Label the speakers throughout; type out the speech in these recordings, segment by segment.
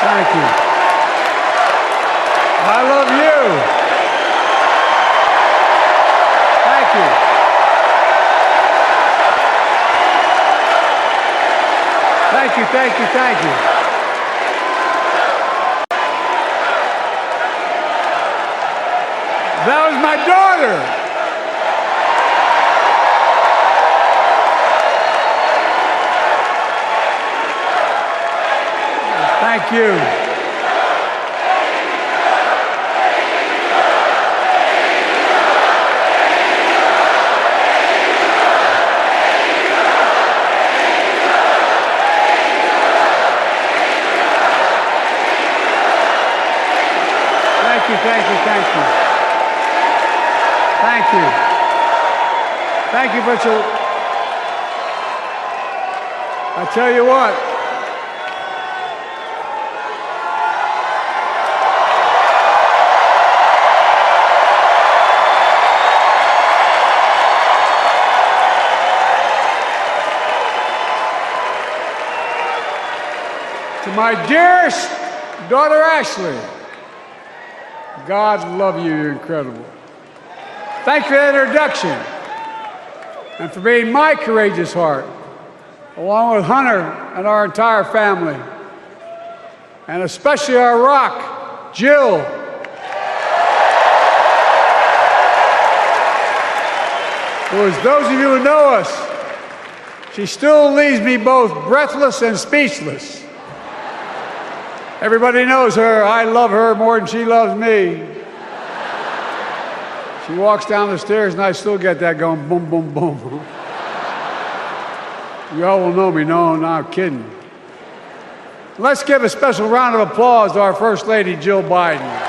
Speaker 1: Thank you. I love you. Thank you. Thank you, thank you, thank you. That was my daughter. Thank you. Thank you, thank you, thank you. Thank you. Thank you, Mitchell. I tell you what. To my dearest daughter, Ashley, God love you, you're incredible. Thank you for that introduction and for being my courageous heart, along with Hunter and our entire family, and especially our rock, Jill. Who, as those of you who know us, she still leaves me both breathless and speechless. Everybody knows her. I love her more than she loves me. She walks down the stairs and I still get that going boom, boom, boom. You all will know me. No, I'm kidding. Let's give a special round of applause to our First Lady, Jill Biden.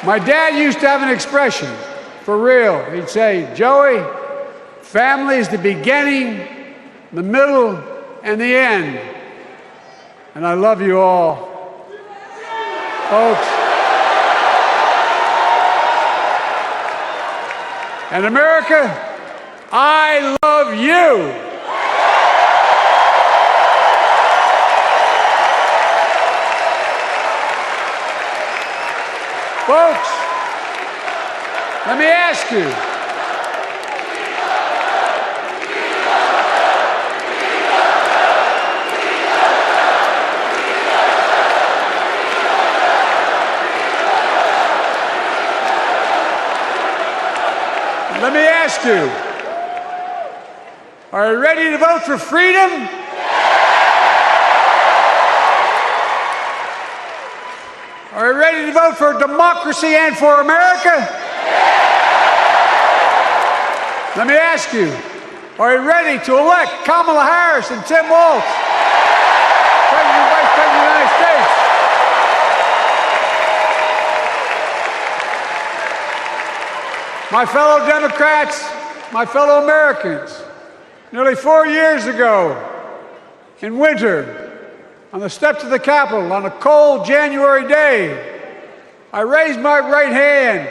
Speaker 1: My dad used to have an expression, for real. He'd say, Joey, family is the beginning, the middle, and the end. And I love you all. Folks. And America, I love you. Folks, let me ask you. Let me ask you. Are you ready to vote for freedom? Are you ready to vote for democracy and for America? Let me ask you, are you ready to elect Kamala Harris and Tim Walz, President and Vice President of the United States? My fellow Democrats, my fellow Americans, nearly 4 years ago, in winter, on the steps of the Capitol on a cold January day, I raised my right hand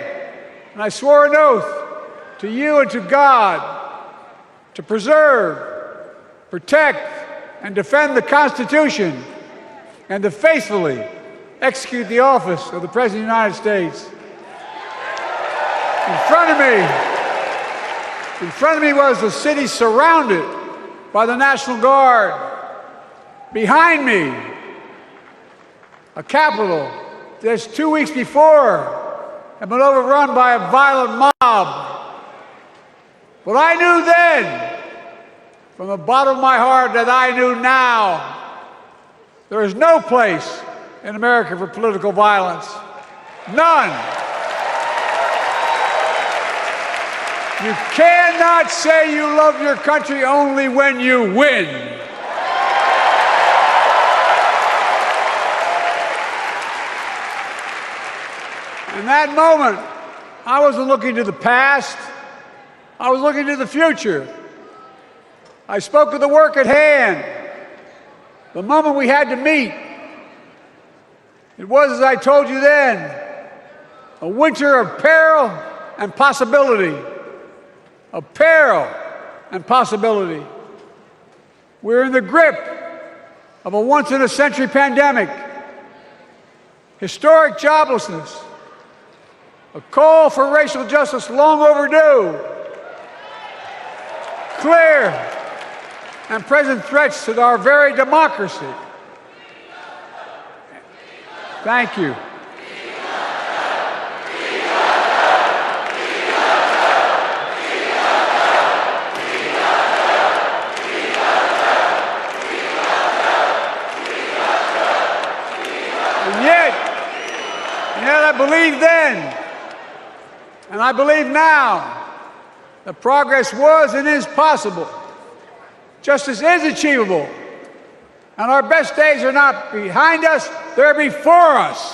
Speaker 1: and I swore an oath to you and to God to preserve, protect, and defend the Constitution and to faithfully execute the office of the President of the United States. In front of me was a city surrounded by the National Guard. Behind me, a Capitol just 2 weeks before had been overrun by a violent mob. But I knew then, from the bottom of my heart, that I knew now, there is no place in America for political violence. None. You cannot say you love your country only when you win. In that moment, I wasn't looking to the past. I was looking to the future. I spoke of the work at hand, the moment we had to meet. It was, as I told you then, a winter of peril and possibility. Of peril and possibility. We're in the grip of a once-in-a-century pandemic, historic joblessness, a call for racial justice long overdue, clear and present threats to our very democracy. Thank you. And yet I believed then, and I believe now, that progress was and is possible. Justice is achievable. And our best days are not behind us, they're before us.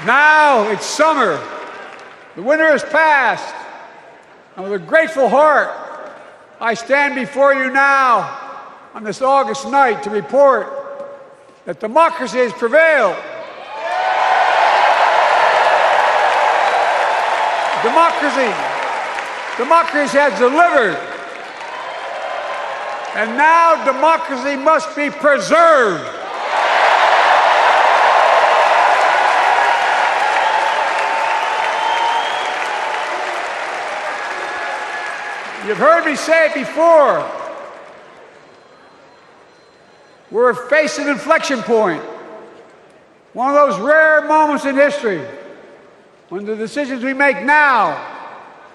Speaker 1: Now it's summer. The winter has passed. And with a grateful heart, I stand before you now on this August night to report that democracy has prevailed. Democracy has delivered. And now democracy must be preserved. You've heard me say it before. We're facing an inflection point. One of those rare moments in history when the decisions we make now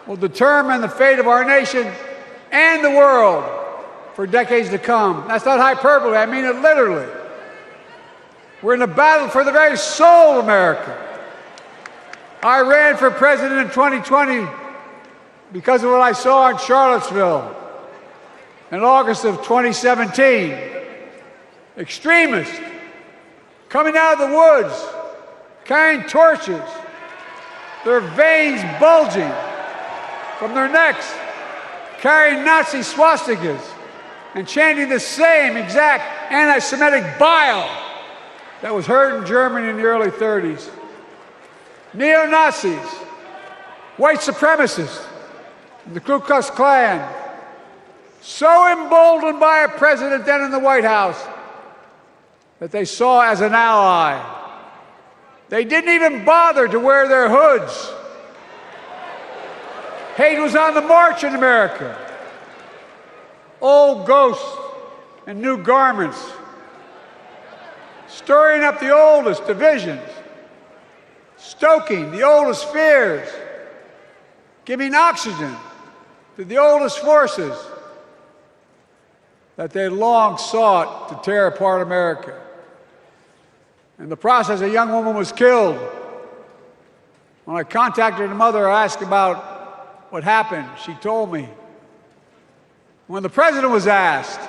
Speaker 1: will determine the fate of our nation and the world for decades to come. That's not hyperbole, I mean it literally. We're in a battle for the very soul of America. I ran for president in 2020 because of what I saw in Charlottesville in August of 2017. Extremists coming out of the woods, carrying torches, their veins bulging from their necks, carrying Nazi swastikas, and chanting the same exact anti-Semitic bile that was heard in Germany in the early 30s. Neo-Nazis, white supremacists, and the Ku Klux Klan, so emboldened by a president then in the White House that they saw as an ally. They didn't even bother to wear their hoods. Hate was on the march in America. Old ghosts and new garments, stirring up the oldest divisions, stoking the oldest fears, giving oxygen to the oldest forces that they long sought to tear apart America. In the process, a young woman was killed. When I contacted her mother, I asked about what happened. She told me. When the president was asked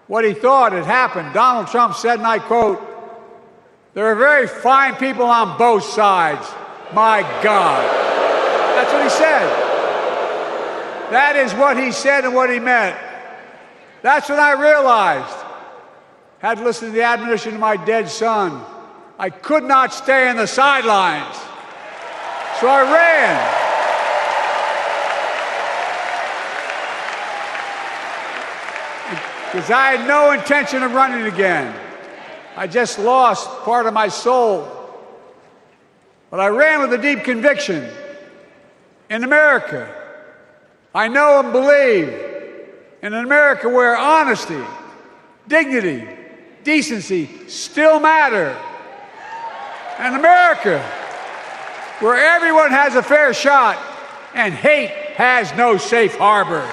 Speaker 1: what he thought had happened, Donald Trump said, and I quote, "There are very fine people on both sides. My God." That's what he said. That is what he said and what he meant. That's when I realized, had to listen to the admonition of my dead son, I could not stay in the sidelines. So I ran. Because I had no intention of running again. I just lost part of my soul. But I ran with a deep conviction. In America, I know and believe in an America where honesty, dignity, decency still matter. An America where everyone has a fair shot and hate has no safe harbor.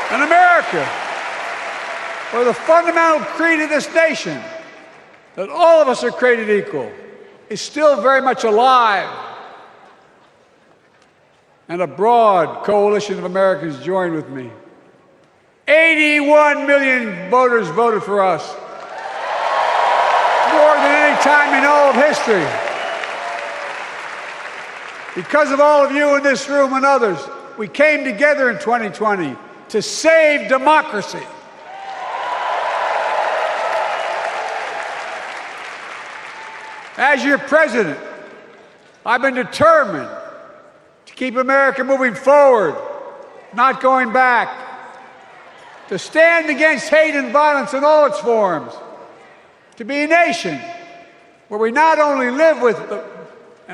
Speaker 1: An America where the fundamental creed of this nation, that all of us are created equal, is still very much alive. And a broad coalition of Americans joined with me. 81 million voters voted for us, more than any time in all of history. Because of all of you in this room and others, we came together in 2020 to save democracy. As your president, I've been determined to keep America moving forward, not going back, to stand against hate and violence in all its forms, to be a nation where we not only live with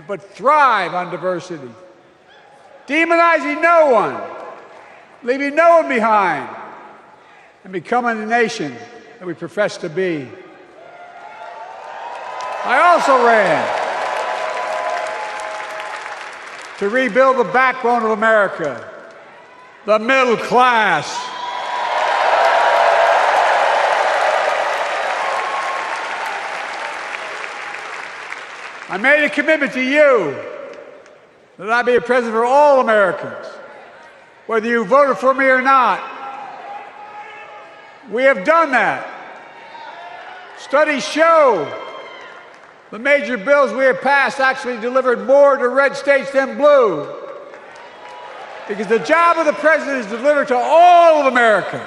Speaker 1: but thrive on diversity, demonizing no one, leaving no one behind, and becoming the nation that we profess to be. I also ran to rebuild the backbone of America, the middle class. I made a commitment to you that I'd be a president for all Americans, whether you voted for me or not. We have done that. Studies show the major bills we have passed actually delivered more to red states than blue, because the job of the president is to deliver to all of America.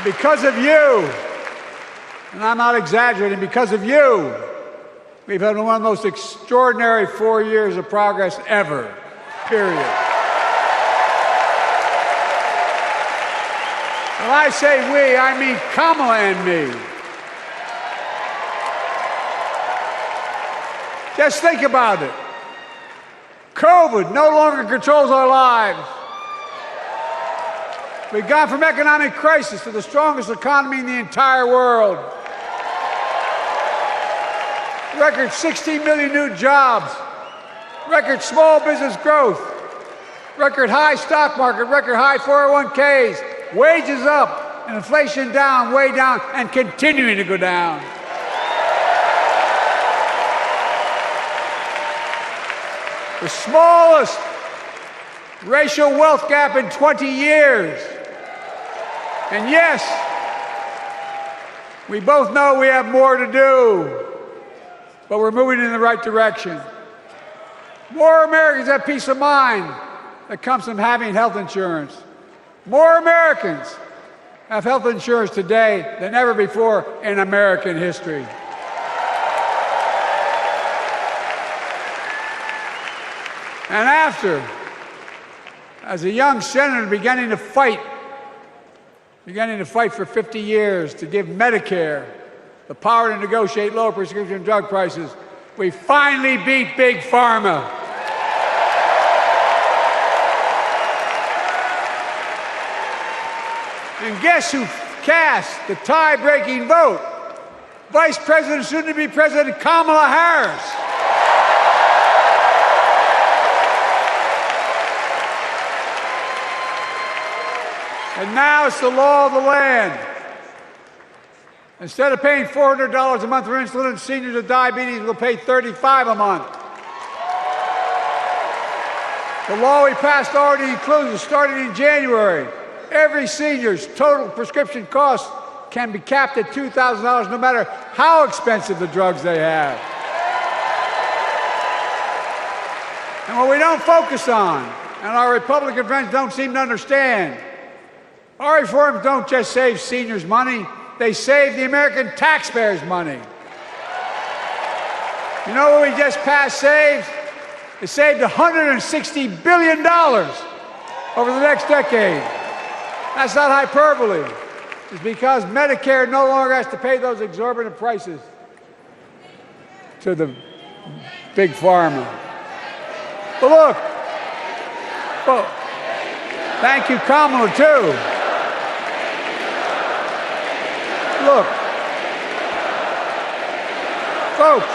Speaker 1: Because of you, and I'm not exaggerating, because of you, we've had one of the most extraordinary 4 years of progress ever, period. When I say we, I mean Kamala and me. Just think about it. COVID no longer controls our lives. We've gone from economic crisis to the strongest economy in the entire world. Record 16 million new jobs. Record small business growth. Record high stock market. Record high 401ks. Wages up and inflation down, way down, and continuing to go down. The smallest racial wealth gap in 20 years. And yes, we both know we have more to do, but we're moving in the right direction. More Americans have peace of mind that comes from having health insurance. More Americans have health insurance today than ever before in American history. And after, as a young senator beginning to fight for 50 years to give Medicare the power to negotiate low prescription drug prices, we finally beat Big Pharma. And guess who cast the tie-breaking vote? Vice President, soon-to-be President Kamala Harris. And now it's the law of the land. Instead of paying $400 a month for insulin, seniors with diabetes will pay $35 a month. The law we passed already includes, starting in January, every senior's total prescription cost can be capped at $2,000 no matter how expensive the drugs they have. And what we don't focus on, and our Republican friends don't seem to understand, our reforms don't just save seniors money, they save the American taxpayers money. You know what we just passed saves? It saved $160 billion over the next decade. That's not hyperbole. It's because Medicare no longer has to pay those exorbitant prices to the Big Pharma. But look, well, thank you, Kamala, too. Look, folks,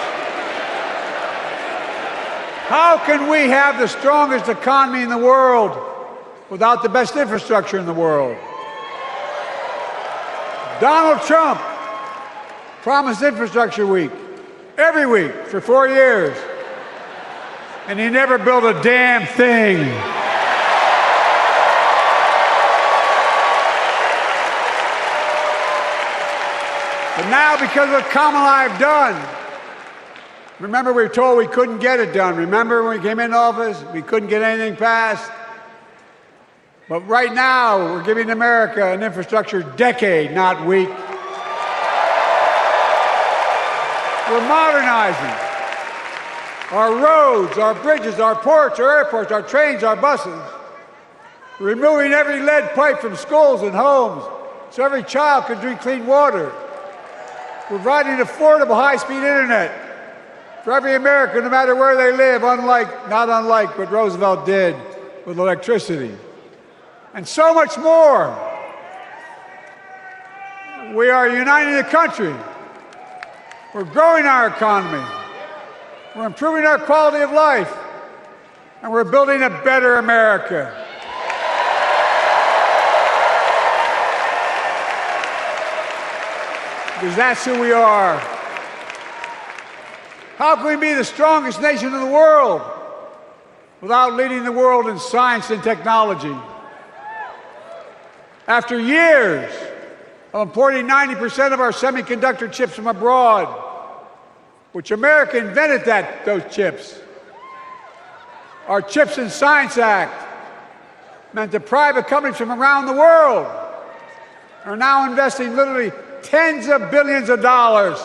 Speaker 1: how can we have the strongest economy in the world without the best infrastructure in the world? Donald Trump promised Infrastructure Week every week for 4 years, and he never built a damn thing. now, because of what Kamala and I have done, remember we were told we couldn't get it done. Remember when we came into office, we couldn't get anything passed? But right now, we're giving America an infrastructure decade, not week. We're modernizing our roads, our bridges, our ports, our airports, our trains, our buses. We're removing every lead pipe from schools and homes so every child can drink clean water. We're providing affordable high-speed internet for every American, no matter where they live, not unlike what Roosevelt did with electricity. And so much more. We are uniting the country. We're growing our economy. We're improving our quality of life. And we're building a better America. Because that's who we are. How can we be the strongest nation in the world without leading the world in science and technology? After years of importing 90% of our semiconductor chips from abroad, which America invented those chips, our Chips and Science Act meant that private companies from around the world are now investing literally tens of billions of dollars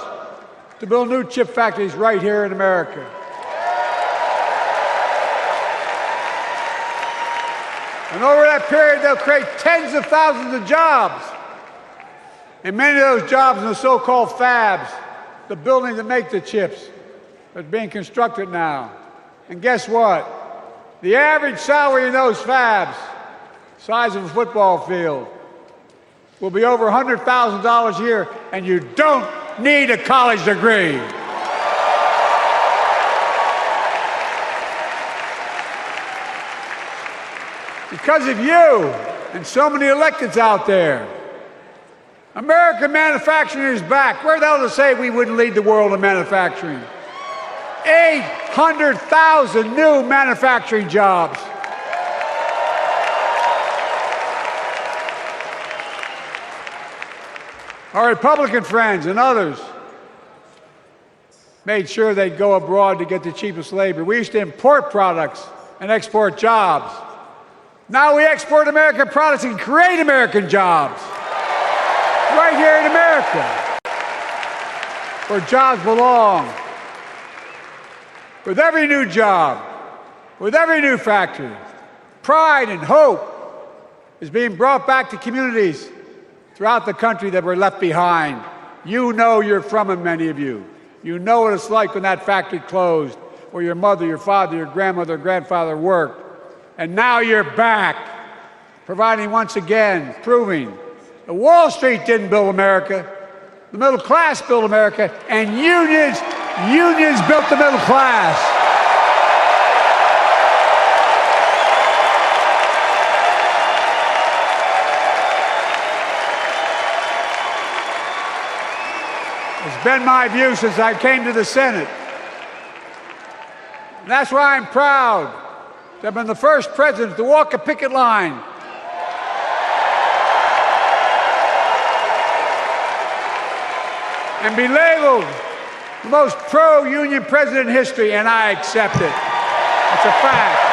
Speaker 1: to build new chip factories right here in America. And over that period, they'll create tens of thousands of jobs. And many of those jobs in the so-called fabs, the buildings that make the chips, are being constructed now. And guess what? The average salary in those fabs, size of a football field, will be over $100,000 a year, and you don't need a college degree. Because of you and so many electeds out there, American manufacturing is back. Where the hell to say we wouldn't lead the world in manufacturing? 800,000 new manufacturing jobs. Our Republican friends and others made sure they'd go abroad to get the cheapest labor. We used to import products and export jobs. Now we export American products and create American jobs right here in America, where jobs belong. With every new job, with every new factory, pride and hope is being brought back to communities throughout the country that were left behind. You know you're from them, many of you. You know what it's like when that factory closed, where your mother, your father, your grandmother, grandfather worked. And now you're back, providing once again, proving that Wall Street didn't build America, the middle class built America, and unions built the middle class. It's been my view since I came to the Senate. And that's why I'm proud to have been the first president to walk a picket line and be labeled the most pro-union president in history, and I accept it. It's a fact.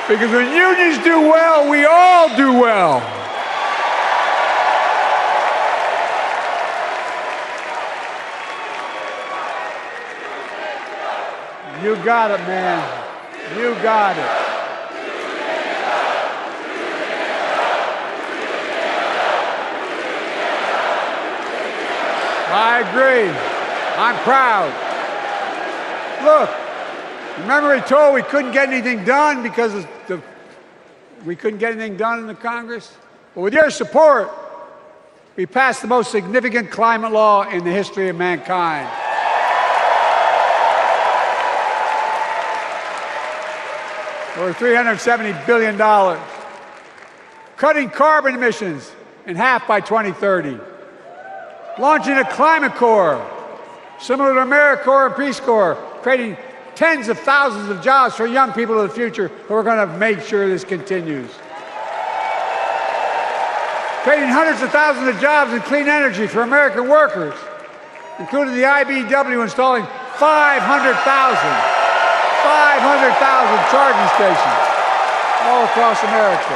Speaker 1: Because when unions do well, we all do well. You got it, man. You got it. I agree. I'm proud. Look, remember we told we couldn't get anything done because we couldn't get anything done in the Congress? Well, with your support, we passed the most significant climate law in the history of mankind. Over $370 billion. Cutting carbon emissions in half by 2030. Launching a climate corps, similar to AmeriCorps and Peace Corps, creating tens of thousands of jobs for young people of the future who are going to make sure this continues. creating hundreds of thousands of jobs in clean energy for American workers, including the IBEW installing 500,000 charging stations all across America.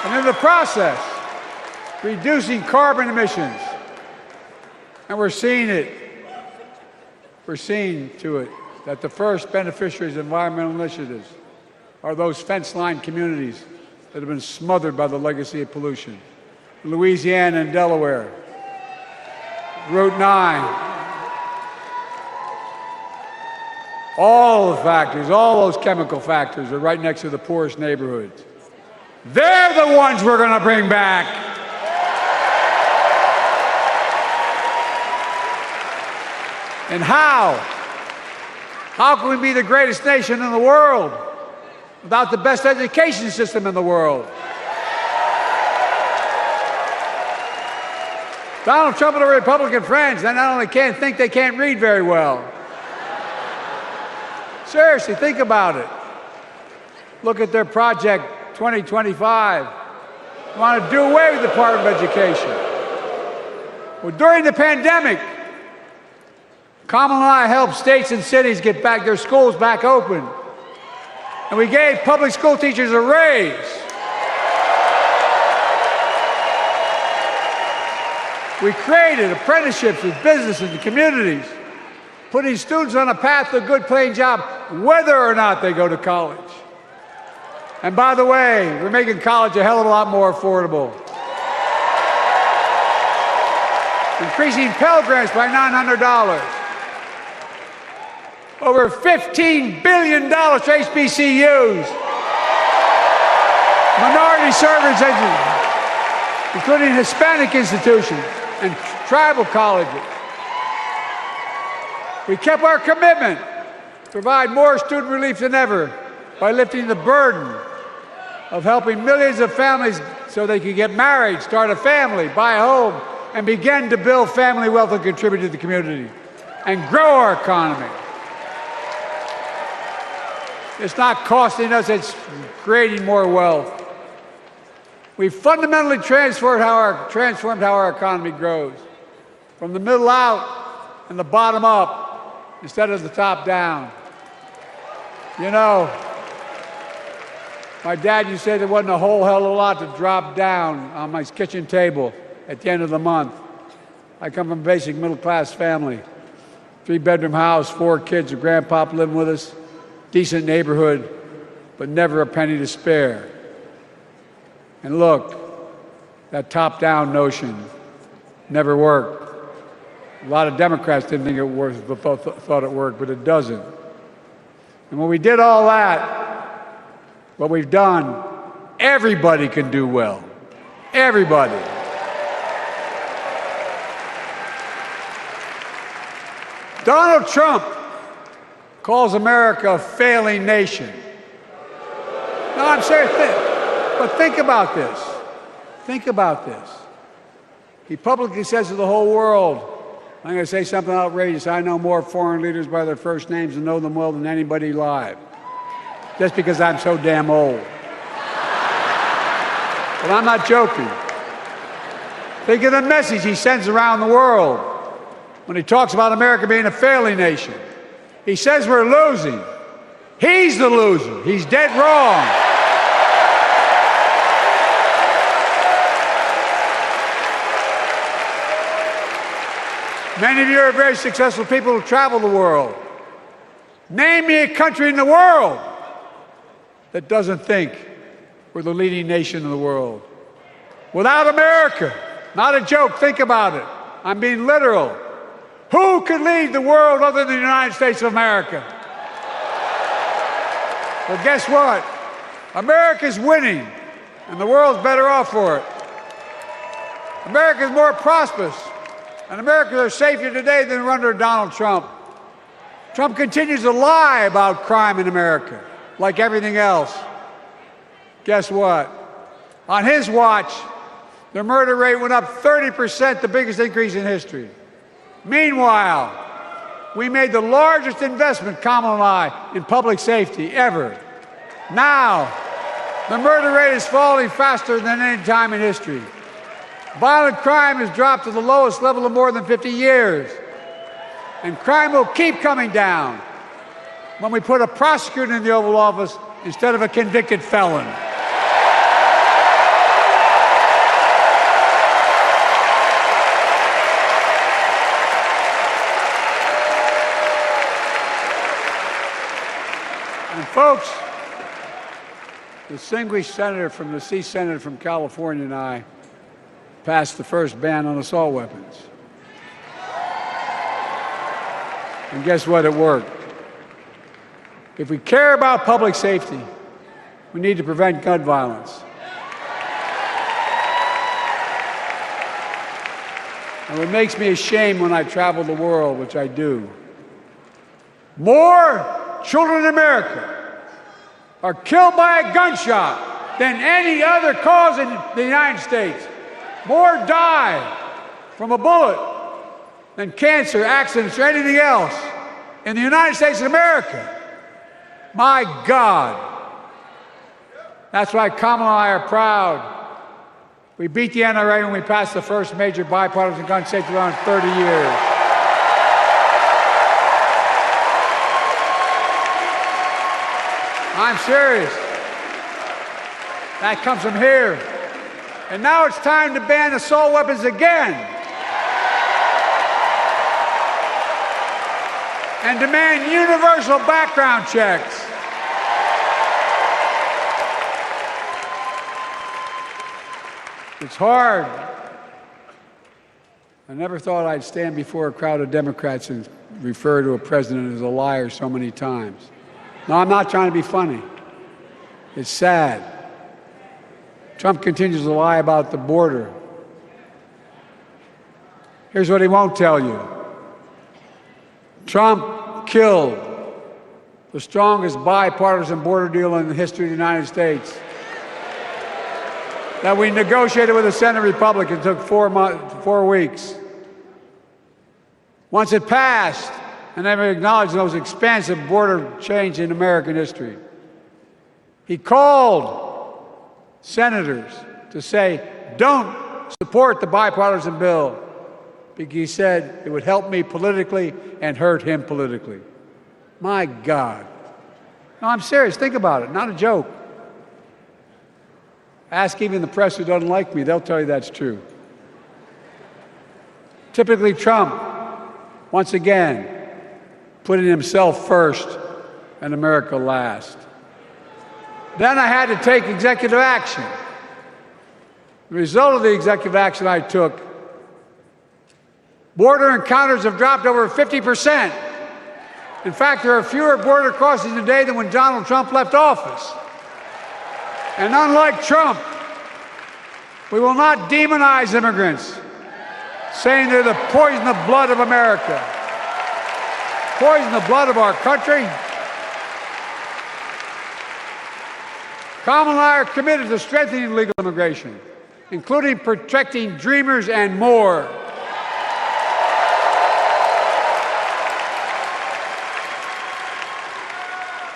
Speaker 1: And in the process, reducing carbon emissions. And we're seeing it. We're seeing to it that the first beneficiaries of environmental initiatives are those fence-lined communities that have been smothered by the legacy of pollution. Louisiana and Delaware, Route 9, all the factories, all those chemical factories are right next to the poorest neighborhoods. They're the ones we're going to bring back. And how? How can we be the greatest nation in the world without the best education system in the world? Donald Trump and the Republican friends, they not only can't think, they can't read very well. Seriously, think about it. Look at their Project 2025. They want to do away with the Department of Education. Well, during the pandemic, Kamala and I helped states and cities get back their schools back open. And we gave public school teachers a raise. We created apprenticeships with businesses and communities, putting students on a path to a good paying job, whether or not they go to college. And by the way, we're making college a hell of a lot more affordable. Increasing Pell Grants by $900. Over $15 billion to HBCUs. Minority service education, including Hispanic institutions and tribal colleges. We kept our commitment to provide more student relief than ever by lifting the burden of helping millions of families so they could get married, start a family, buy a home, and begin to build family wealth and contribute to the community and grow our economy. It's not costing us, it's creating more wealth. We've fundamentally transformed how our economy grows, from the middle out and the bottom up instead of the top down. You know, my dad used to say there wasn't a whole hell of a lot to drop down on my kitchen table at the end of the month. I come from a basic middle-class family, 3-bedroom house, 4 kids, a grandpop living with us, decent neighborhood, but never a penny to spare. And look, that top-down notion never worked. A lot of Democrats didn't think it worked, but thought it worked, but it doesn't. And when we did all that, what we've done, everybody can do well. Everybody. Donald Trump calls America a failing nation. No, I'm serious. But think about this. Think about this. He publicly says to the whole world, I'm going to say something outrageous. I know more foreign leaders by their first names and know them well than anybody alive. Just because I'm so damn old. But I'm not joking. Think of the message he sends around the world when he talks about America being a failing nation. He says we're losing. He's the loser. He's dead wrong. Many of you are very successful people who travel the world. Name me a country in the world that doesn't think we're the leading nation in the world. Without America, not a joke, think about it. I'm being literal. Who could lead the world other than the United States of America? Well, guess what? America's winning, and the world's better off for it. America's more prosperous, and Americans are safer today than under Donald Trump. Trump continues to lie about crime in America, like everything else. Guess what? On his watch, the murder rate went up 30%, the biggest increase in history. Meanwhile, we made the largest investment, Kamala and I, in public safety ever. Now, The murder rate is falling faster than any time in history. Violent crime has dropped to the lowest level in more than 50 years. And crime will keep coming down when we put a prosecutor in the Oval Office instead of a convicted felon. And folks, the distinguished senator from the C Senator from California and I passed the first ban on assault weapons. And guess what? It worked. If we care about public safety, we need to prevent gun violence. And what makes me ashamed when I travel the world, which I do, more children in America are killed by a gunshot than any other cause in the United States. More die from a bullet than cancer, accidents, or anything else in the United States of America. My God. That's why Kamala and I are proud. We beat the NRA when we passed the first major bipartisan gun safety law in 30 years. I'm serious. That comes from here. And now it's time to ban assault weapons again. And demand universal background checks. It's hard. I never thought I'd stand before a crowd of Democrats and refer to a president as a liar so many times. No, I'm not trying to be funny. It's sad. Trump continues to lie about the border. Here's what he won't tell you. Trump killed the strongest bipartisan border deal in the history of the United States that we negotiated with the Senate Republicans. It took 4 weeks. Once it passed, and they acknowledged the most expansive border change in American history, he called senators to say, don't support the bipartisan bill, because he said it would help me politically and hurt him politically. My God. No, I'm serious. Think about it. Not a joke. Ask even the press who doesn't like me. They'll tell you that's true. Typically, Trump, once again, putting himself first and America last. Then I had to take executive action. The result of the executive action I took, border encounters have dropped over 50%. In fact, there are fewer border crossings today than when Donald Trump left office. And unlike Trump, we will not demonize immigrants, saying they're the poison of blood of America, poison the blood of our country. Kamala and I are committed to strengthening legal immigration, including protecting dreamers and more.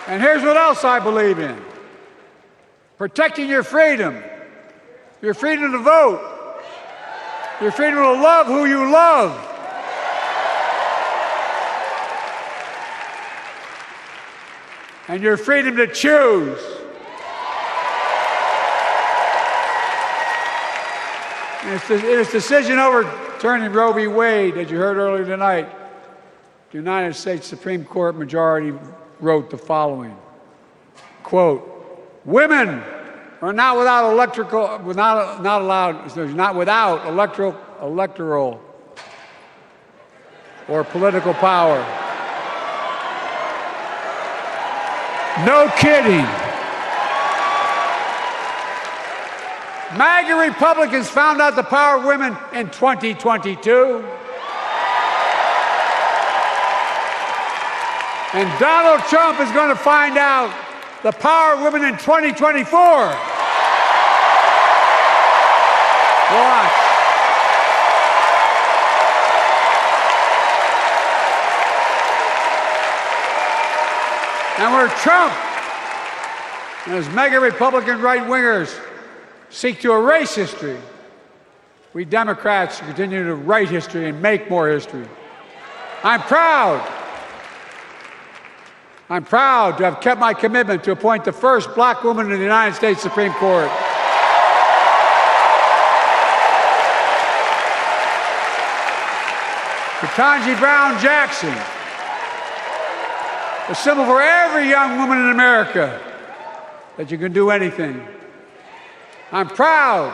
Speaker 1: And here's what else I believe in. Protecting your freedom to vote, your freedom to love who you love. And your freedom to choose. In its decision overturning Roe v. Wade, as you heard earlier tonight, the United States Supreme Court majority wrote the following, quote, women are not without electoral or political power. No kidding. MAGA Republicans found out the power of women in 2022. And Donald Trump is going to find out the power of women in 2024. Watch. And where Trump And as mega Republican right-wingers seek to erase history, we Democrats continue to write history and make more history. I'm proud to have kept my commitment to appoint the first black woman in the United States Supreme Court. Ketanji Brown Jackson, a symbol for every young woman in America that you can do anything. I'm proud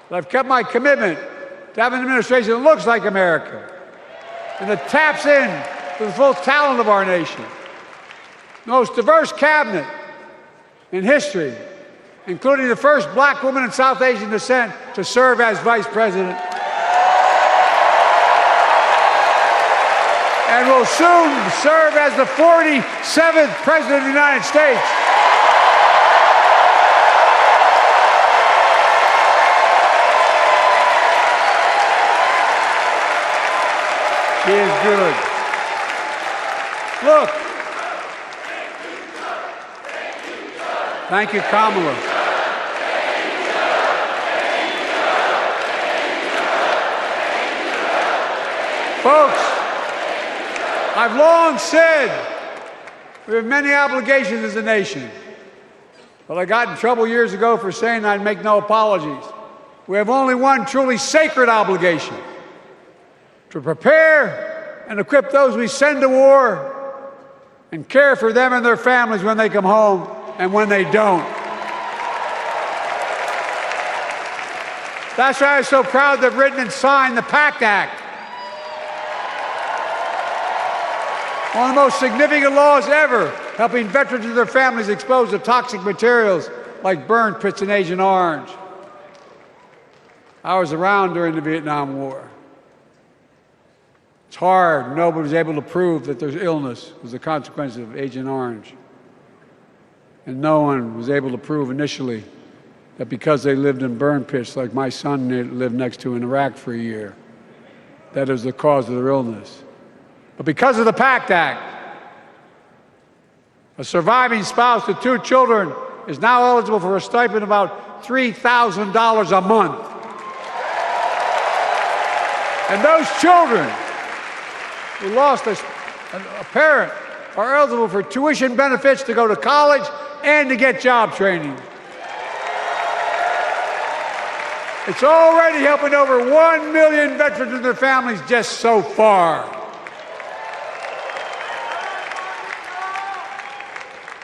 Speaker 1: that I've kept my commitment to have an administration that looks like America and that taps in to the full talent of our nation. The most diverse cabinet in history, including the first black woman of South Asian descent to serve as vice president. And will soon serve as the 47th President of the United States. She is good. Look. Thank you, Kamala. Folks, I've long said we have many obligations as a nation, but I got in trouble years ago for saying I'd make no apologies. We have only one truly sacred obligation: to prepare and equip those we send to war and care for them and their families when they come home and when they don't. That's why I'm so proud to have written and signed the PACT Act, one of the most significant laws ever, helping veterans and their families exposed to toxic materials like burn pits and Agent Orange. I was around during the Vietnam War. It's hard. Nobody was able to prove that their illness was a consequence of Agent Orange. And no one was able to prove initially that because they lived in burn pits like my son lived next to in Iraq for a year, that was the cause of their illness. But because of the PACT Act, a surviving spouse with 2 children is now eligible for a stipend of about $3,000 a month. And those children who lost a parent are eligible for tuition benefits to go to college and to get job training. It's already helping over 1 million veterans and their families just so far.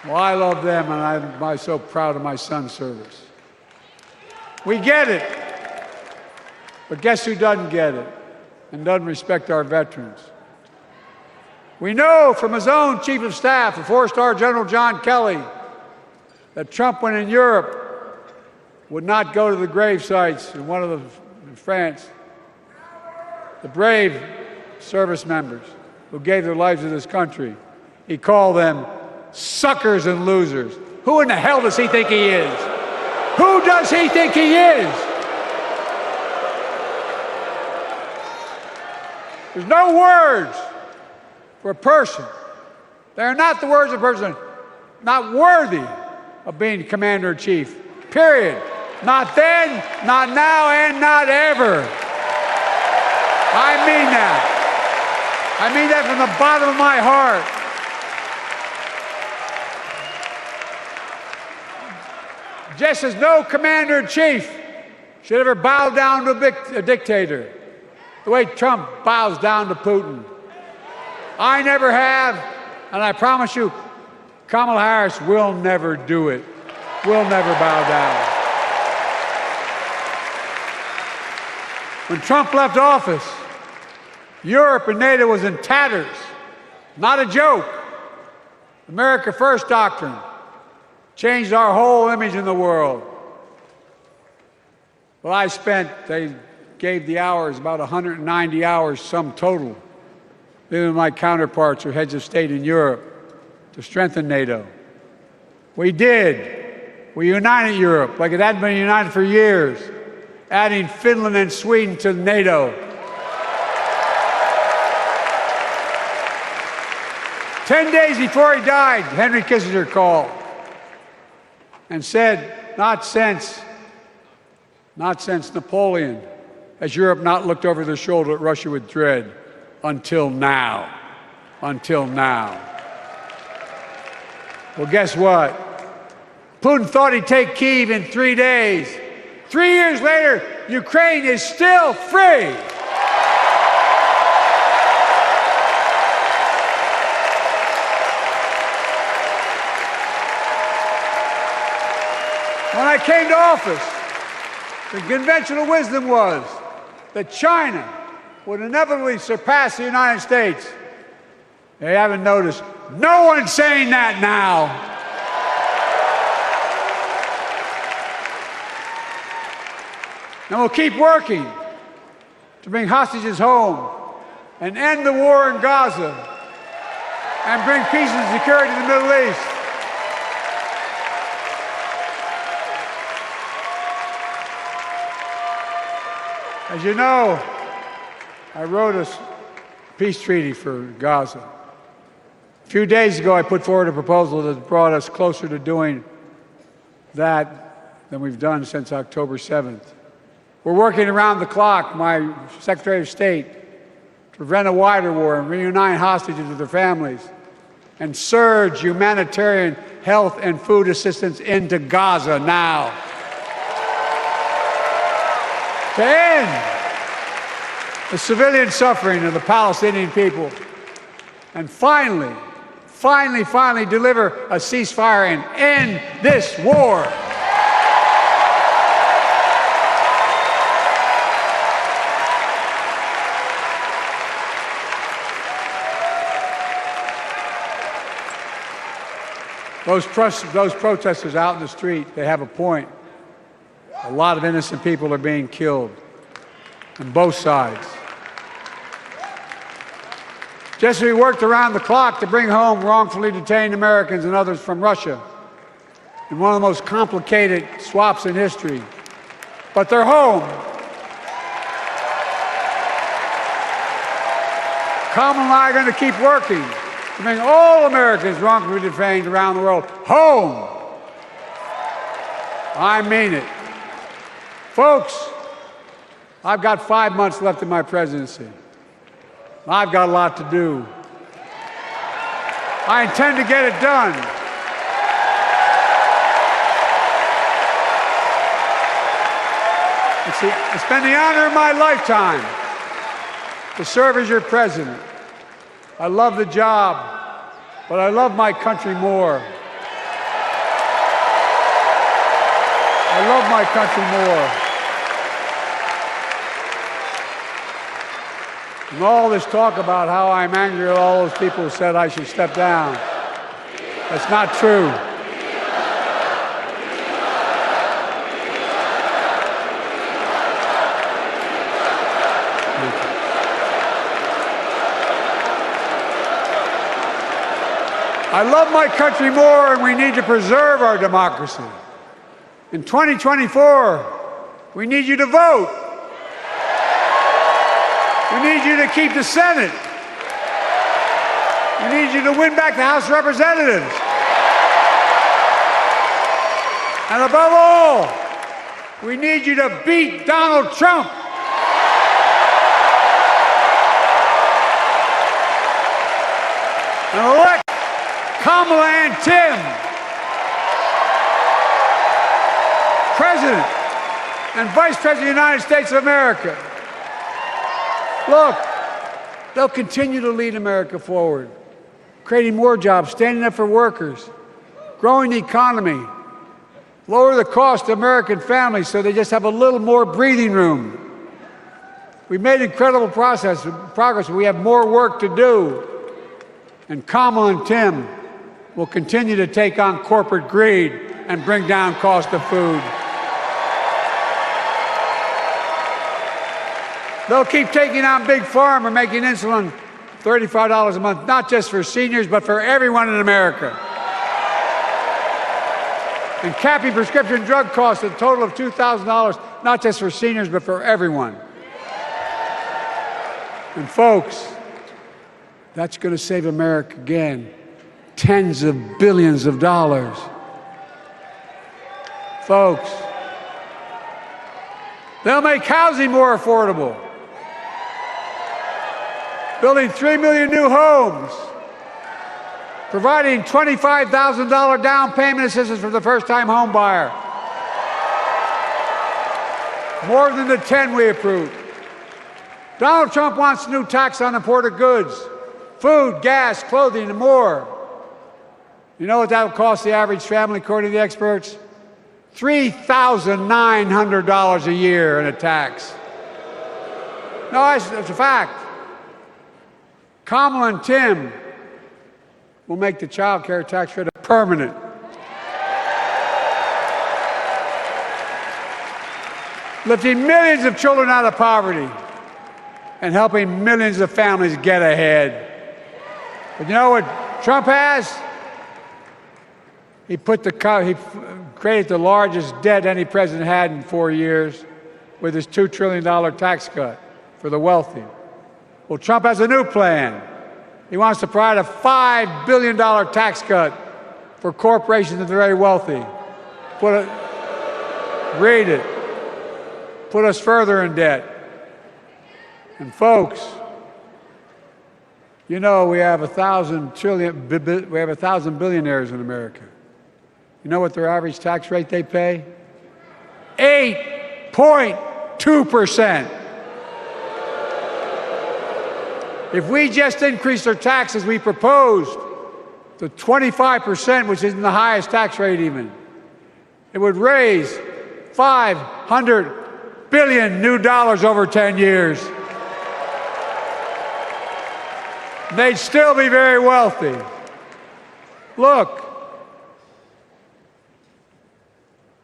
Speaker 1: Well, I love them, and I'm so proud of my son's service. We get it, but guess who doesn't get it and doesn't respect our veterans? We know from his own chief of staff, the 4-star General John Kelly, that Trump, when in Europe, would not go to the grave sites in France. The brave service members who gave their lives to this country, he called them suckers and losers. Who in the hell does he think he is? Who does he think he is? There's no words for a person. They are not the words of a person not worthy of being commander-in-chief, period. Not then, not now, and not ever. I mean that. I mean that from the bottom of my heart. Just as no commander-in-chief should ever bow down to a dictator, the way Trump bows down to Putin. I never have, and I promise you, Kamala Harris will never do it. Will never bow down. When Trump left office, Europe and NATO was in tatters. Not a joke. America First doctrine changed our whole image in the world. Well, they gave the hours, about 190 hours sum total, even my counterparts or heads of state in Europe, to strengthen NATO. We did. We united Europe like it hadn't been united for years, adding Finland and Sweden to NATO. 10 days before he died, Henry Kissinger called. and said, not since Napoleon has Europe not looked over their shoulder at Russia with dread, until now. Until now. Well, guess what? Putin thought he'd take Kyiv in 3 days. 3 years later, Ukraine is still free. When I came to office, the conventional wisdom was that China would inevitably surpass the United States. They haven't noticed. No one's saying that now. And we'll keep working to bring hostages home and end the war in Gaza and bring peace and security to the Middle East. As you know, I wrote a peace treaty for Gaza. A few days ago, I put forward a proposal that brought us closer to doing that than we've done since October 7th. We're working around the clock, my Secretary of State, to prevent a wider war and reunite hostages with their families and surge humanitarian health and food assistance into Gaza now. To end the civilian suffering of the Palestinian people, and finally deliver a ceasefire and end this war. Those protesters out in the street, they have a point. A lot of innocent people are being killed on both sides. Just as we worked around the clock to bring home wrongfully detained Americans and others from Russia in one of the most complicated swaps in history, but they're home. Kamala and I are going to keep working to bring all Americans wrongfully detained around the world home. I mean it. Folks, I've got 5 months left in my presidency. I've got a lot to do. I intend to get it done. It's been the honor of my lifetime to serve as your president. I love the job, but I love my country more. I love my country more. And all this talk about how I'm angry at all those people who said I should step down, that's not true. I love my country more, and we need to preserve our democracy. In 2024, we need you to vote. We need you to keep the Senate. We need you to win back the House of Representatives. And above all, we need you to beat Donald Trump. And elect Kamala and Tim, President and Vice President of the United States of America. Look, they'll continue to lead America forward, creating more jobs, standing up for workers, growing the economy, lower the cost to American families so they just have a little more breathing room. We've made incredible progress, but we have more work to do. And Kamala and Tim will continue to take on corporate greed and bring down cost of food. They'll keep taking on Big Pharma, making insulin $35 a month, not just for seniors, but for everyone in America. And capping prescription drug costs at a total of $2,000, not just for seniors, but for everyone. And folks, that's going to save America again tens of billions of dollars. Folks, they'll make housing more affordable, building 3 million new homes, providing $25,000 down payment assistance for the first-time home buyer, more than the 10 we approved. Donald Trump wants a new tax on imported goods, food, gas, clothing, and more. You know what that will cost the average family, according to the experts? $3,900 a year in a tax. No, it's a fact. Kamala and Tim will make the child care tax credit permanent. Lifting millions of children out of poverty and helping millions of families get ahead. But you know what Trump has? He created the largest debt any president had in 4 years with his $2 trillion tax cut for the wealthy. Well, Trump has a new plan. He wants to provide a $5 billion tax cut for corporations and the very wealthy. Read it. Put us further in debt. And folks, you know we have 1,000 billionaires in America. You know what their average tax rate they pay? 8.2%. If we just increased our taxes we proposed to 25%, which isn't the highest tax rate even, it would raise $500 billion new dollars over 10 years. They'd still be very wealthy. Look,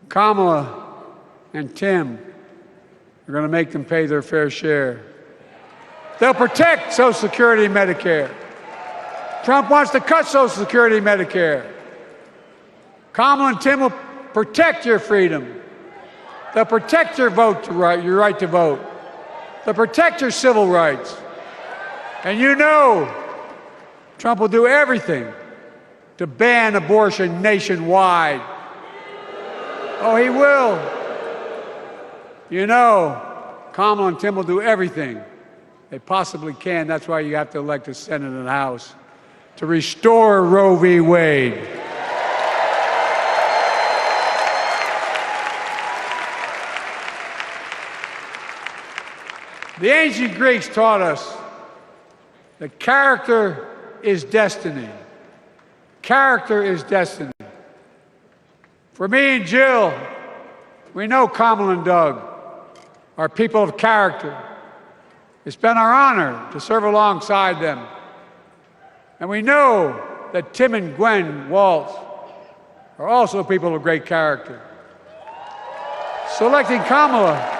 Speaker 1: Kamala and Tim are going to make them pay their fair share. They'll protect Social Security and Medicare. Trump wants to cut Social Security and Medicare. Kamala and Tim will protect your freedom. They'll protect your your right to vote. They'll protect your civil rights. And you know Trump will do everything to ban abortion nationwide. Oh, he will. You know, Kamala and Tim will do everything they possibly can. That's why you have to elect a Senate and a House to restore Roe v. Wade. The ancient Greeks taught us that character is destiny. Character is destiny. For me and Jill, we know Kamala and Doug are people of character. It's been our honor to serve alongside them. And we know that Tim and Gwen Waltz are also people of great character. Selecting Kamala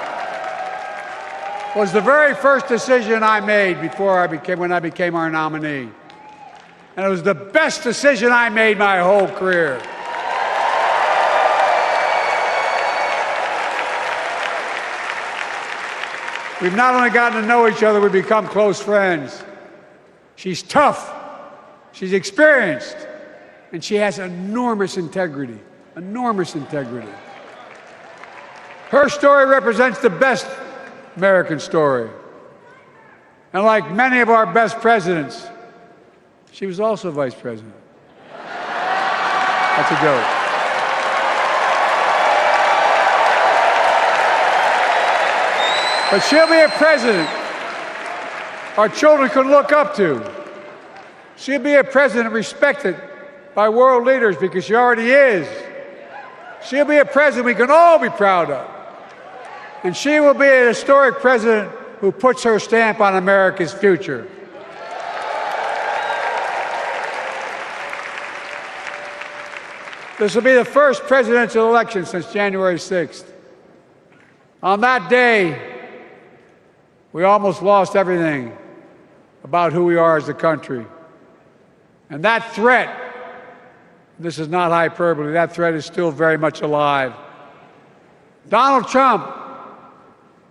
Speaker 1: was the very first decision I made when I became our nominee. And it was the best decision I made my whole career. We've not only gotten to know each other, we've become close friends. She's tough, she's experienced, and she has enormous integrity, enormous integrity. Her story represents the best American story. And like many of our best presidents, she was also vice president. That's a joke. But she'll be a president our children can look up to. She'll be a president respected by world leaders because she already is. She'll be a president we can all be proud of. And she will be a historic president who puts her stamp on America's future. This will be the first presidential election since January 6th. On that day, we almost lost everything about who we are as a country. And that threat, this is not hyperbole, that threat is still very much alive. Donald Trump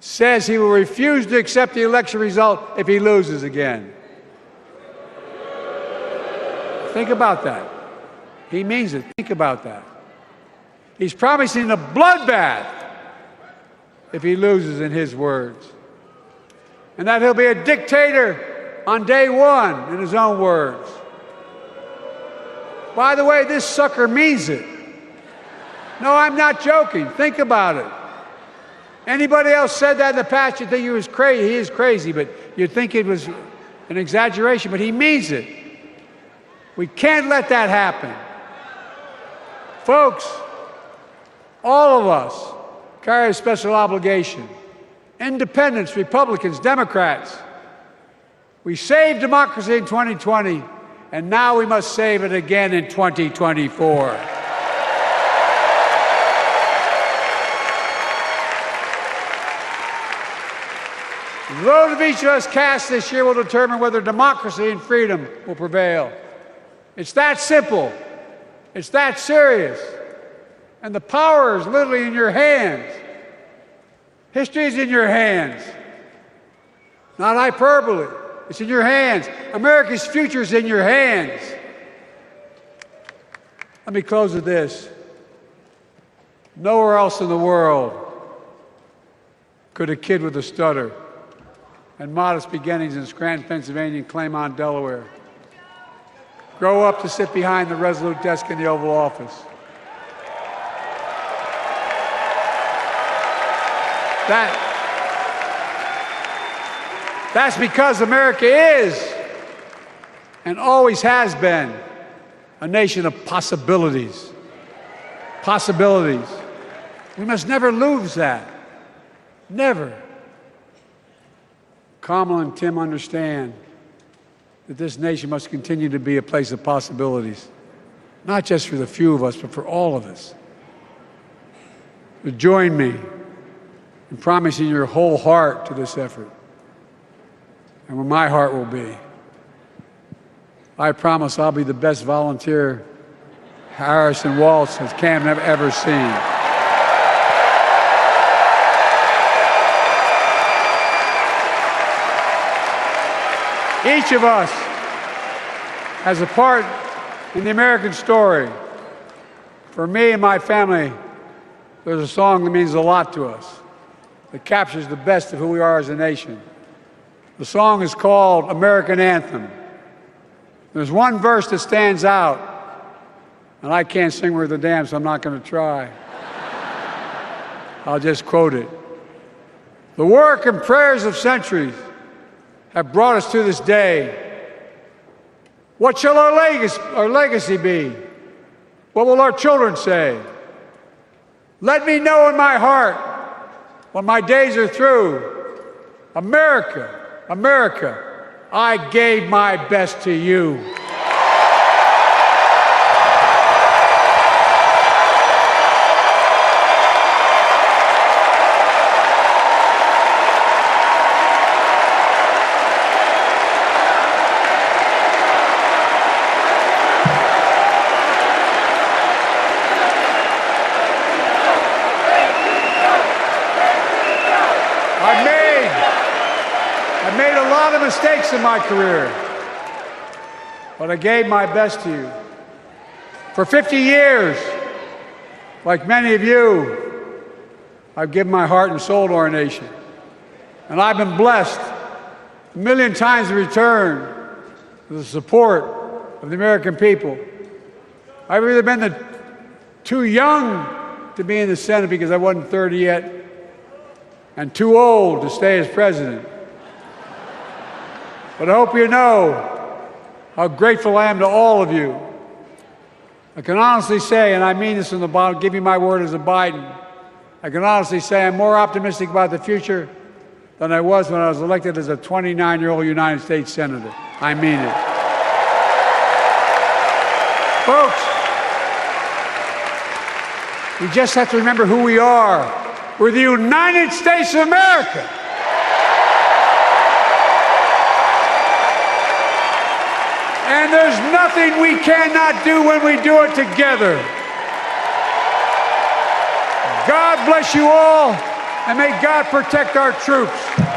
Speaker 1: says he will refuse to accept the election result if he loses again. Think about that. He means it. Think about that. He's promising a bloodbath if he loses, in his words. And that he'll be a dictator on day one, in his own words. By the way, this sucker means it. No, I'm not joking. Think about it. Anybody else said that in the past, you'd think he was crazy. He is crazy, but you'd think it was an exaggeration, but he means it. We can't let that happen. Folks, all of us carry a special obligation. Independents, Republicans, Democrats. We saved democracy in 2020, and now we must save it again in 2024. The vote of each of us cast this year will determine whether democracy and freedom will prevail. It's that simple. It's that serious. And the power is literally in your hands. History is in your hands. Not hyperbole. It's in your hands. America's future is in your hands. Let me close with this. Nowhere else in the world could a kid with a stutter and modest beginnings in Scranton, Pennsylvania, and Claymont, Delaware, grow up to sit behind the resolute desk in the Oval Office. That's because America is and always has been a nation of possibilities. Possibilities. We must never lose that. Never. Kamala and Tim understand that this nation must continue to be a place of possibilities, not just for the few of us, but for all of us. But join me in promising your whole heart to this effort, and where my heart will be. I promise I'll be the best volunteer Harris and Walz has Cam ever seen. Each of us has a part in the American story. For me and my family, there's a song that means a lot to us, that captures the best of who we are as a nation. The song is called American Anthem. There's one verse that stands out, and I can't sing worth a damn, so I'm not going to try. I'll just quote it. The work and prayers of centuries have brought us to this day. What shall our legacy be? What will our children say? Let me know in my heart when my days are through. America, America, I gave my best to you. I made a lot of mistakes in my career, but I gave my best to you. For 50 years, like many of you, I've given my heart and soul to our nation. And I've been blessed a million times in return with the support of the American people. I've either been too young to be in the Senate because I wasn't 30 yet, and too old to stay as president. But I hope you know how grateful I am to all of you. I can honestly say, and I mean this from the bottom, give you my word as a Biden, I can honestly say I'm more optimistic about the future than I was when I was elected as a 29-year-old United States Senator. I mean it. Folks, we just have to remember who we are. We're the United States of America. And there's nothing we cannot do when we do it together. God bless you all, and may God protect our troops.